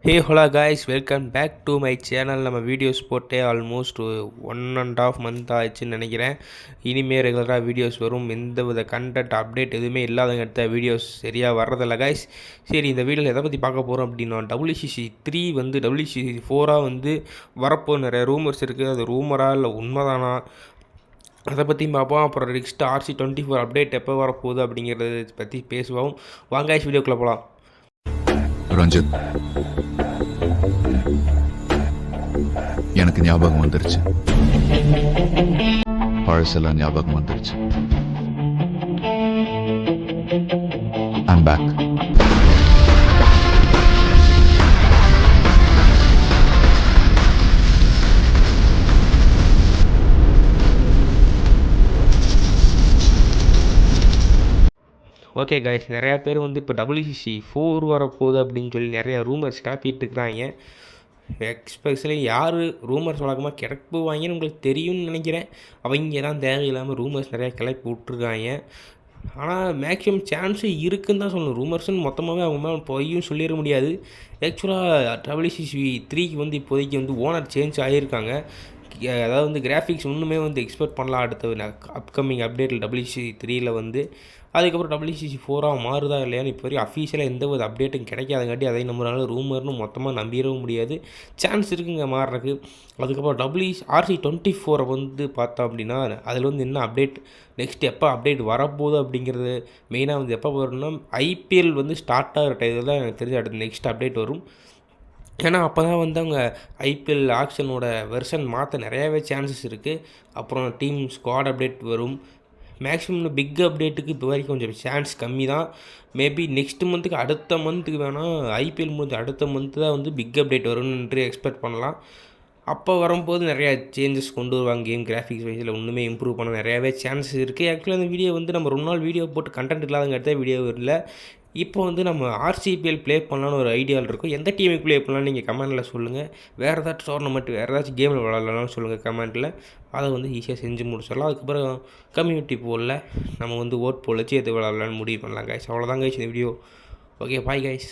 Hey hola guys, welcome back to my channel. நம்ம videos போட்டே almost 1.5 month ஆயிடுச்சுன்னு நினைக்கிறேன். இனிமேல் ரெகுலராக வீடியோஸ் வரும். எந்த வித கண்டென்ட் அப்டேட் எதுவுமே இல்லாதங்க எடுத்த வீடியோஸ் சரியாக வர்றதில்ல கைஸ். சரி, இந்த வீடியோவில் எதை பற்றி பார்க்க போகிறோம் அப்படின்னா WCC3 வந்து WCC4 வந்து வரப்போ நிறைய ரூமர்ஸ் இருக்குது. அது ரூமரா இல்லை உண்மைதானா, அதை பற்றியும் பார்ப்போம். அப்புறம் நெக்ஸ்ட் RC24 அப்டேட் எப்போ வரப்போகுது அப்படிங்கிறத பற்றி பேசுவோம். வாங்க கைஸ், வீடியோக்குள்ளே போகலாம். ரஞ்சித், எனக்கு ஞாபகம் வந்துருச்சு. பழசெல்லாம் ஞாபகம் வந்துருச்சு. I'm back. ஓகே கைஸ், நிறையா பேர் வந்து இப்போ WCC4 வரப்போகுது அப்படின்னு சொல்லி நிறையா ரூமர்ஸ் கிளப்பிட்டு இருக்கிறாங்க. எக்ஸ்பெஷலி யார் ரூமர்ஸ் வழக்கமாக கிளப்புவாங்கன்னு உங்களுக்கு தெரியும்னு நினைக்கிறேன். அவங்க தான் தேவையில்லாமல் ரூமர்ஸ் நிறையா கிளப்பி விட்ருக்காங்க. ஆனால் மேக்ஸிமம் சான்ஸு இருக்குன்னு தான் சொல்லணும். ரூமர்ஸ்ன்னு மொத்தமாகவே அவங்க மேலே பொய்யும் சொல்லிட முடியாது. ஆக்சுவலாக WCC3க்கு வந்து இப்போதைக்கு வந்து ஓனர் சேஞ்ச் ஆகியிருக்காங்க. அதாவது வந்து கிராஃபிக்ஸ் இன்னுமே வந்து எக்ஸ்பெக்ட் பண்ணலாம் அடுத்த அப்கமிங் அப்டேட்டில் WCC3யில் வந்து. அதுக்கப்புறம் WCC4 மாறுதா இல்லையான்னு இப்போ வரைக்கும் அஃபீஷியலாக எந்த ஒரு அப்டேட்டும் கிடைக்காதங்காட்டி அதை நம்மளால ரூமர்னு மொத்தமாக நம்பிடவும் முடியாது. சான்ஸ் இருக்குங்க மாறுறதுக்கு. அதுக்கப்புறம் RC24 வந்து பார்த்தோம் அப்படின்னா அதில் வந்து என்ன அப்டேட், நெக்ஸ்ட் எப்போ அப்டேட் வரப்போகுது அப்படிங்கிறது மெயினாக வந்து எப்போ வரணும்னா IPL வந்து ஸ்டார்ட் ஆகிற டைத்தில் தான் எனக்கு தெரிஞ்ச அடுத்து நெக்ஸ்ட் அப்டேட் வரும். ஏன்னா அப்போ தான் வந்து அவங்க IPL ஆக்ஷனோட வெர்ஷன் மாற்ற நிறையாவே சான்சஸ் இருக்குது. அப்புறம் டீம் ஸ்குவாட் அப்டேட் வரும். மேக்ஸிமம் பிக் அப்டேட்டுக்கு இப்போ வரைக்கும் கொஞ்சம் சான்ஸ் கம்மி தான். மேபி நெக்ஸ்ட் மந்த்துக்கு அடுத்த மந்த்துக்கு வேணால் IPL முடிஞ்ச அடுத்த மந்த்து தான் வந்து பிக் அப்டேட் வரும்னு எக்ஸ்பெக்ட் பண்ணலாம். அப்போ வரும்போது நிறையா சேஞ்சஸ் கொண்டு வருவாங்க. கேம் கிராஃபிக்ஸ் வைஸில் ஒன்றுமே இம்ப்ரூவ் பண்ண நிறையாவே சான்சஸ் இருக்குது. ஆக்சுவலாக அந்த வீடியோ வந்து நம்ம ரொம்ப நாள் வீடியோ போட்டு கண்டென்ட் இல்லாதங்க எடுத்த வீடியோ இல்லை. இப்போ வந்து நம்ம RCPL ப்ளே பண்ணலான்னு ஒரு ஐடியாவில் இருக்கும். எந்த டீமுக்கு ப்ளே பண்ணலான்னு நீங்கள் கமெண்ட்டில் சொல்லுங்கள். வேறு ஏதாச்சும் டோர்னமெண்ட், வேறு ஏதாச்சும் கேமில் விளாட்லான்னு சொல்லுங்கள் கமெண்ட்டில். அதை வந்து ஈஸியாக செஞ்சு முடிச்சிடலாம். அதுக்கப்புறம் கம்யூனிட்டி போலில் நம்ம வந்து ஓட் போல் வச்சு எது விளாட்லான்னு முடிவு பண்ணலாம் கைஸ். அவ்வளோதான் கைஸ் இந்த வீடியோ. Okay, bye guys.